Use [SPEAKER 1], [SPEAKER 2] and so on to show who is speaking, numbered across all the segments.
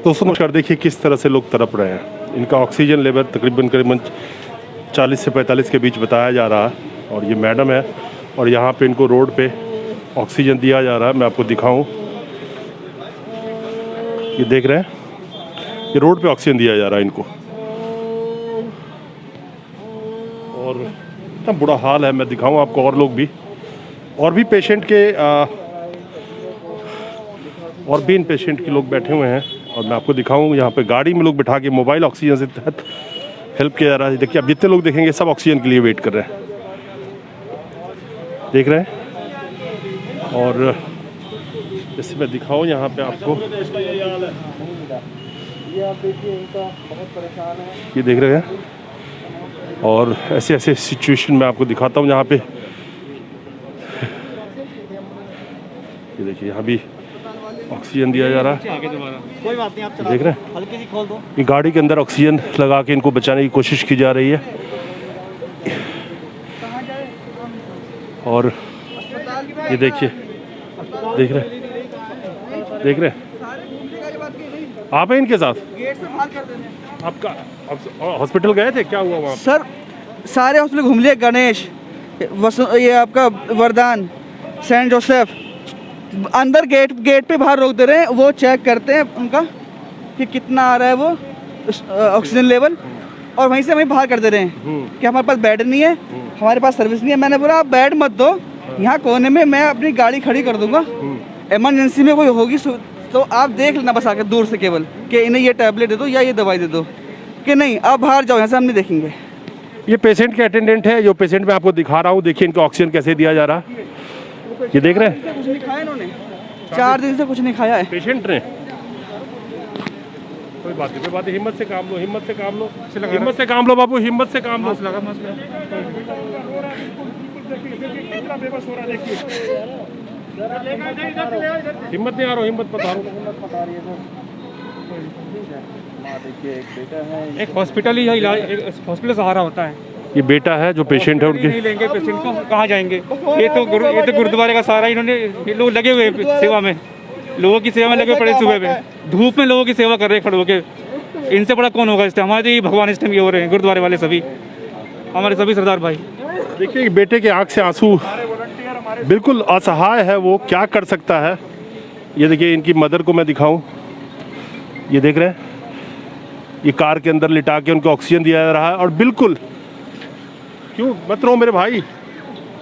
[SPEAKER 1] दोस्तों नमस्कार। देखिए किस तरह से लोग तड़प रहे हैं। इनका ऑक्सीजन लेवल तकरीबन 40 से 45 के बीच बताया जा रहा है और ये मैडम है और यहाँ पे इनको रोड पे ऑक्सीजन दिया जा रहा है। मैं आपको दिखाऊं, ये देख रहे हैं, ये रोड पे ऑक्सीजन दिया जा रहा है इनको और इतना बुरा हाल है। मैं दिखाऊं आपको, और लोग भी, और भी पेशेंट के और भी इन पेशेंट के लोग बैठे हुए हैं और मैं आपको दिखाऊं, यहाँ पे गाड़ी में लोग बिठा के मोबाइल ऑक्सीजन से तहत हेल्प किया जा रहा है। देखिए अब जितने लोग देखेंगे सब ऑक्सीजन के लिए वेट कर रहे हैं, देख रहे हैं। और जैसे मैं दिखाऊं यहाँ पे आपको, ये देख रहे हैं। और ऐसे ऐसे सिचुएशन में आपको दिखाता हूँ जहाँ पे, ये देखिए यहाँ भी ऑक्सीजन दिया जा रहा है।
[SPEAKER 2] कोई बात नहीं, आप
[SPEAKER 1] देख रहे हैं,
[SPEAKER 2] हल्की सी खोल दो।
[SPEAKER 1] ये गाड़ी के अंदर ऑक्सीजन लगा के इनको बचाने की कोशिश की जा रही है। और ये देखिए, देख रहे हैं, देख रहे हैं, आप हैं इनके साथ? आपका हॉस्पिटल गए थे, क्या हुआ वहाँ?
[SPEAKER 3] सर सारे हॉस्पिटल घूम लिए, गणेश, ये आपका वरदान, सेंट जोसेफ, अंदर गेट पे बाहर रोक दे रहे हैं। वो चेक करते हैं उनका कि कितना आ रहा है वो ऑक्सीजन लेवल, और वहीं से हमें बाहर कर दे रहे हैं कि हमारे पास बेड नहीं है, हमारे पास सर्विस नहीं है। मैंने बोला आप बेड मत दो, यहाँ कोने में मैं अपनी गाड़ी खड़ी कर दूंगा, इमरजेंसी में कोई होगी तो आप देख लेना बस आके दूर से केवल कि इन्हें ये टैबलेट दे दो या ये दवाई दे दो, कि नहीं आप बाहर जाओ, यहाँ से हम नहीं देखेंगे।
[SPEAKER 1] ये पेशेंट के अटेंडेंट है, जो पेशेंट मैं आपको दिखा रहा हूँ। देखिए इनको ऑक्सीजन कैसे दिया जा रहा है, ये देख रहे हैं।
[SPEAKER 3] कुछ नहीं खाया इन्होंने, 4 दिन से कुछ नहीं खाया है
[SPEAKER 1] पेशेंट ने। कोई बात नहीं, कोई बात नहीं, हिम्मत से काम लो, हिम्मत से काम लो, हिम्मत से काम लो बाबू, हिम्मत से काम लो। हिम्मत नहीं आ रहा, हिम्मत बता रहा हूँ।
[SPEAKER 2] एक हॉस्पिटल ही इलाज, एक हॉस्पिटल सहारा होता है।
[SPEAKER 1] ये बेटा है जो पेशेंट है उनके।
[SPEAKER 2] नहीं लेंगे पेशेंट को, कहाँ जाएंगे? ये तो गुरुद्वारे का सहारा, इन्होंने, ये लोग लगे हुए सेवा में, लोगों की सेवा में लगे पड़े, सुबह में धूप में लोगों की सेवा कर रहे हैं खड़े होके। इनसे बड़ा कौन होगा इस टाइम? हमारे तो ये भगवान इस टाइम ये हो रहे हैं, गुरुद्वारे वाले सभी, हमारे सभी सरदार भाई।
[SPEAKER 1] देखिए बेटे के आंख से आंसू, बिल्कुल असहाय है वो, क्या कर सकता है। ये देखिए इनकी मदर को मैं दिखाऊं, ये देख रहे हैं, ये कार के अंदर लिटा के उनको ऑक्सीजन दिया जा रहा है। और बिल्कुल, क्यों मत रो मेरे भाई,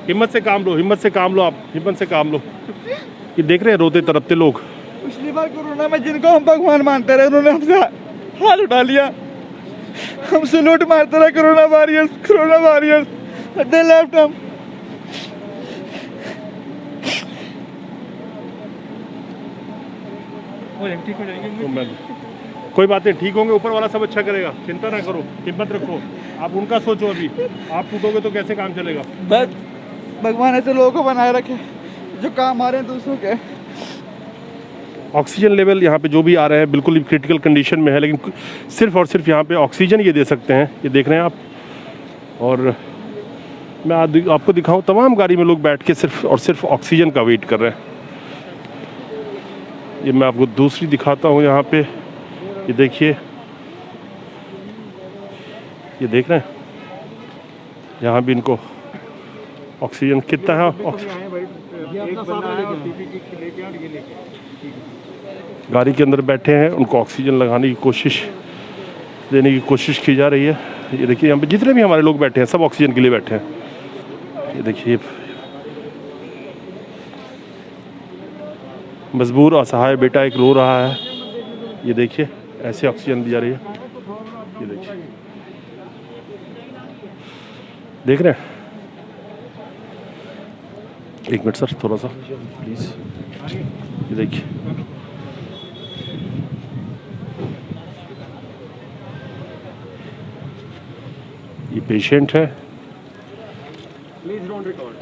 [SPEAKER 1] हिम्मत से काम लो, हिम्मत से काम लो, आप हिम्मत से काम लो। ये देख रहे हैं रोते तड़पते लोग।
[SPEAKER 3] पिछली बार कोरोना में जिनको हम भगवान मानते रहे, उन्होंने हमसे हाथ उठा लिया, हमसे लूट मारते रहे। कोरोना वॉरियर्स दे लेफ्ट हम।
[SPEAKER 2] ठीक हो जाएंगे।
[SPEAKER 1] तो मैं, कोई बात नहीं, ठीक होंगे, ऊपर वाला सब अच्छा करेगा, चिंता ना करो, हिम्मत रखो। आप उनका सोचो, अभी आप टूटोगे तो कैसे काम चलेगा।
[SPEAKER 3] बस भगवान ऐसे लोगों को बनाए रखे जो काम आ रहे हैं दूसरों के।
[SPEAKER 1] ऑक्सीजन लेवल यहाँ पे जो भी आ रहे हैं बिल्कुल क्रिटिकल कंडीशन में है, लेकिन सिर्फ और सिर्फ यहाँ पे ऑक्सीजन ये दे सकते हैं, ये देख रहे हैं आप। और मैं आपको दिखाऊं, तमाम गाड़ी में लोग बैठ के सिर्फ और सिर्फ ऑक्सीजन का वेट कर रहे हैं। ये मैं आपको दूसरी दिखाता हूँ यहाँ पे, ये देखिए, ये देख रहे हैं, यहाँ भी इनको ऑक्सीजन कितना है। गाड़ी के अंदर बैठे हैं, उनको ऑक्सीजन लगाने की कोशिश, देने की कोशिश की जा रही है। ये देखिए यहाँ पे जितने भी हमारे लोग बैठे हैं सब ऑक्सीजन के लिए बैठे हैं। ये देखिए मजबूर असहाय बेटा एक रो रहा है, ये देखिए ऐसे ऑक्सीजन दी जा रही है, ये देखिए, देख रहे हैं। एक मिनट सर, थोड़ा सा प्लीज, ये देखिए, ये पेशेंट है।
[SPEAKER 2] प्लीज डोंट रिकॉर्ड,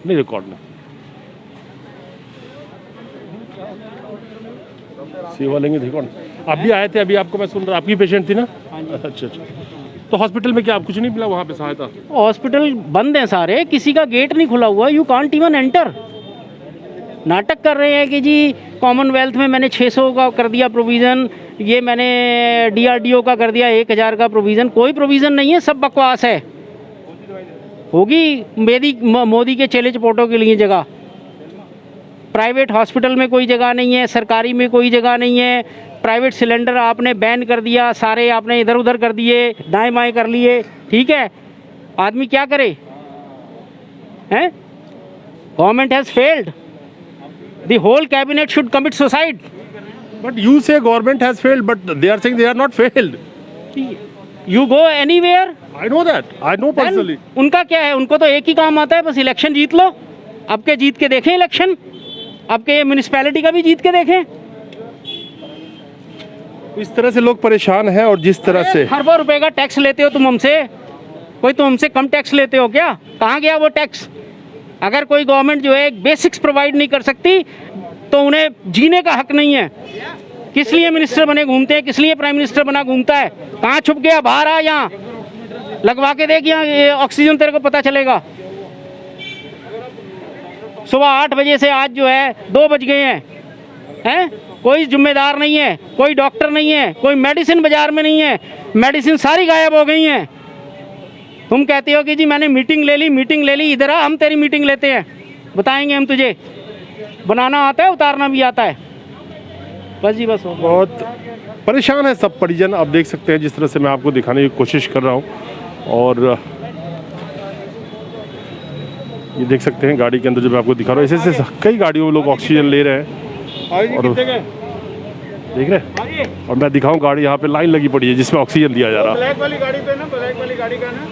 [SPEAKER 1] नहीं रिकॉर्ड में, सेवा लेंगे रिकॉर्ड। आप भी आए थे अभी, आपको मैं सुन रहा, आपकी पेशेंट थी ना? अच्छा। तो हॉस्पिटल में क्या आप कुछ नहीं मिला वहाँ पे सहायता?
[SPEAKER 4] हॉस्पिटल बंद है सारे, किसी का गेट नहीं खुला हुआ, यू कांट इवन एंटर। नाटक कर रहे हैं कि जी कॉमनवेल्थ में मैंने 600 का कर दिया प्रोविज़न, ये मैंने DRDO का कर दिया 1000 का प्रोविज़न। कोई प्रोविज़न नहीं है, सब बकवास है। होगी मोदी के चेले चपोटों के लिए जगह। प्राइवेट हॉस्पिटल में कोई जगह नहीं है, सरकारी में कोई जगह नहीं है। प्राइवेट सिलेंडर आपने बैन कर दिया, सारे आपने इधर उधर कर दिए, दाएं बाएं कर लिए। ठीक है, आदमी क्या करे हैं? Government has failed, the whole cabinet should commit suicide.
[SPEAKER 1] But you say government has failed, but they are saying they are not failed.
[SPEAKER 4] You go anywhere,
[SPEAKER 1] I know that. I know personally.
[SPEAKER 4] उनका क्या है? उनको तो एक ही काम आता है, बस इलेक्शन जीत लो। अब के जीत के देखें इलेक्शन, अब के म्यूनिसिपैलिटी का भी जीत के देखें।
[SPEAKER 1] इस तरह से लोग परेशान हैं और जिस तरह से
[SPEAKER 4] खरबों रुपए का टैक्स लेते हो तुम हमसे, कोई तुम हमसे कम टैक्स लेते हो क्या? कहाँ गया वो टैक्स? अगर कोई गवर्नमेंट जो है बेसिक्स प्रोवाइड नहीं कर सकती तो उन्हें जीने का हक नहीं है। किस लिए मिनिस्टर बने घूमते हैं, किस लिए प्राइम मिनिस्टर बना घूमता है? कहाँ छुप गया? बाहर आ, यहाँ लगवा के देख, यहाँ ऑक्सीजन तेरे को पता चलेगा। सुबह 8 बजे से आज जो है 2 बज गए हैं। कोई जिम्मेदार नहीं है, कोई डॉक्टर नहीं है, कोई मेडिसिन बाजार में नहीं है, मेडिसिन सारी गायब हो गई हैं। तुम कहते हो कि जी मैंने मीटिंग ले ली, इधर आ, हम तेरी मीटिंग लेते हैं, बताएंगे हम तुझे। बनाना आता है, उतारना भी आता है। बस जी बस।
[SPEAKER 1] बहुत परेशान है सब परिजन। आप देख सकते हैं जिस तरह से मैं आपको दिखाने की कोशिश कर रहा हूँ। और ये देख सकते हैं गाड़ी के अंदर जो मैं आपको दिखा रहा हूँ, ऐसे कई गाड़ियों में लोग ऑक्सीजन ले रहे हैं। और देख रहे हैं, और मैं दिखाऊं गाड़ी यहाँ पे लाइन लगी पड़ी है जिसमें ऑक्सीजन दिया जा रहा है।
[SPEAKER 2] ब्लैक वाली गाड़ी पे ना, ब्लैक वाली गाड़ी का ना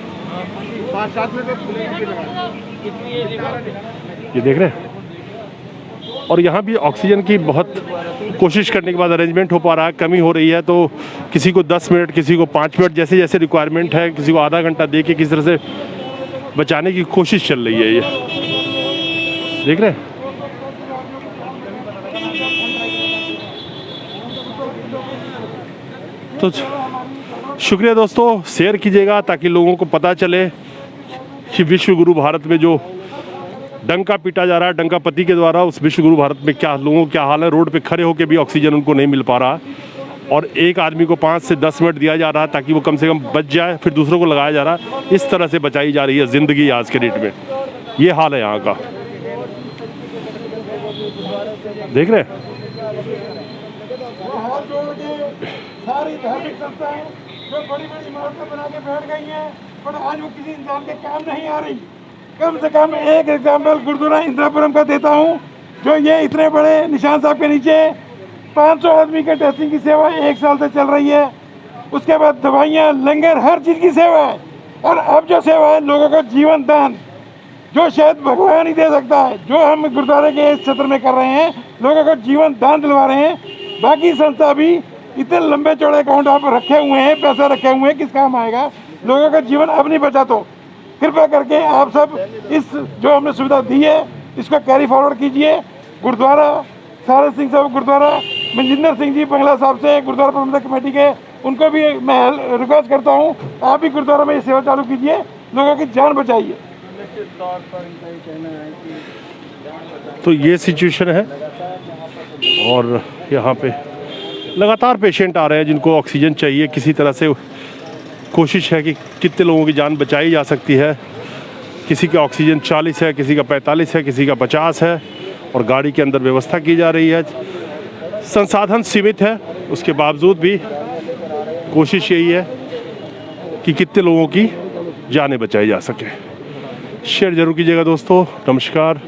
[SPEAKER 2] 5-7 मिनट
[SPEAKER 1] ये देख रहे हैं। और यहाँ भी ऑक्सीजन की बहुत कोशिश करने के बाद अरेंजमेंट हो पा रहा है, कमी हो रही है। तो किसी को 10 मिनट, किसी को 5 मिनट, जैसे जैसे रिक्वायरमेंट है, किसी को आधा घंटा दे के किस तरह से बचाने की कोशिश चल रही है। ये देख रहे हैं। तो शुक्रिया दोस्तों, शेयर कीजिएगा ताकि लोगों को पता चले कि विश्व गुरु भारत में जो डंका पीटा जा रहा है, डंका पति के द्वारा, उस विश्व गुरु भारत में क्या लोगों का क्या हाल है। रोड पे खड़े होकर भी ऑक्सीजन उनको नहीं मिल पा रहा, और एक आदमी को 5 से 10 मिनट दिया जा रहा है ताकि वो कम से कम बच जाए, फिर दूसरों को लगाया जा रहा है। इस तरह से बचाई जा रही है ज़िंदगी आज के डेट में। ये हाल है यहाँ का, देख रहे हैं।
[SPEAKER 5] सारी धार्मिक संस्थाएं जो बड़ी बड़ी इमारतें बना के बैठ गई हैं, पर आज वो किसी इंसान के काम नहीं आ रही। कम से कम एक एग्जाम्पल गुरुद्वारा इंदिरापुरम का देता हूँ, जो ये इतने बड़े निशान साहब के नीचे 500 आदमी के टेस्टिंग की सेवा 1 साल से चल रही है। उसके बाद दवाइयाँ, लंगर, हर चीज़ की सेवा है। और अब जो सेवा है, लोगों का जीवन दान, जो शायद भगवान ही दे सकता है, जो हम गुरुद्वारे के इस क्षेत्र में कर रहे हैं, लोगों को जीवन दान दिलवा रहे हैं। बाकी संस्था भी इतने लंबे चौड़े अकाउंट आप रखे हुए हैं, पैसा रखे हुए हैं, किस काम आएगा? लोगों का जीवन अब नहीं बचा तो कृपया करके आप सब इस जो हमने सुविधा दी है इसको कैरी फॉरवर्ड कीजिए। गुरुद्वारा सारन सिंह साहब, गुरुद्वारा मनजिंदर सिंह जी बंगला साहब से, गुरुद्वारा प्रबंधक कमेटी के, उनको भी मैं रिक्वेस्ट करता हूँ, आप भी गुरुद्वारा में ये सेवा चालू कीजिए, लोगों की जान बचाइए।
[SPEAKER 1] तो ये सिचुएशन है, और यहाँ पे लगातार पेशेंट आ रहे हैं जिनको ऑक्सीजन चाहिए। किसी तरह से कोशिश है कि कितने लोगों की जान बचाई जा सकती है। किसी का ऑक्सीजन 40 है, किसी का 45 है, किसी का 50 है, और गाड़ी के अंदर व्यवस्था की जा रही है। संसाधन सीमित है, उसके बावजूद भी कोशिश यही है कि कितने लोगों की जानें बचाई जा सके। शेयर जरूर कीजिएगा दोस्तों। नमस्कार।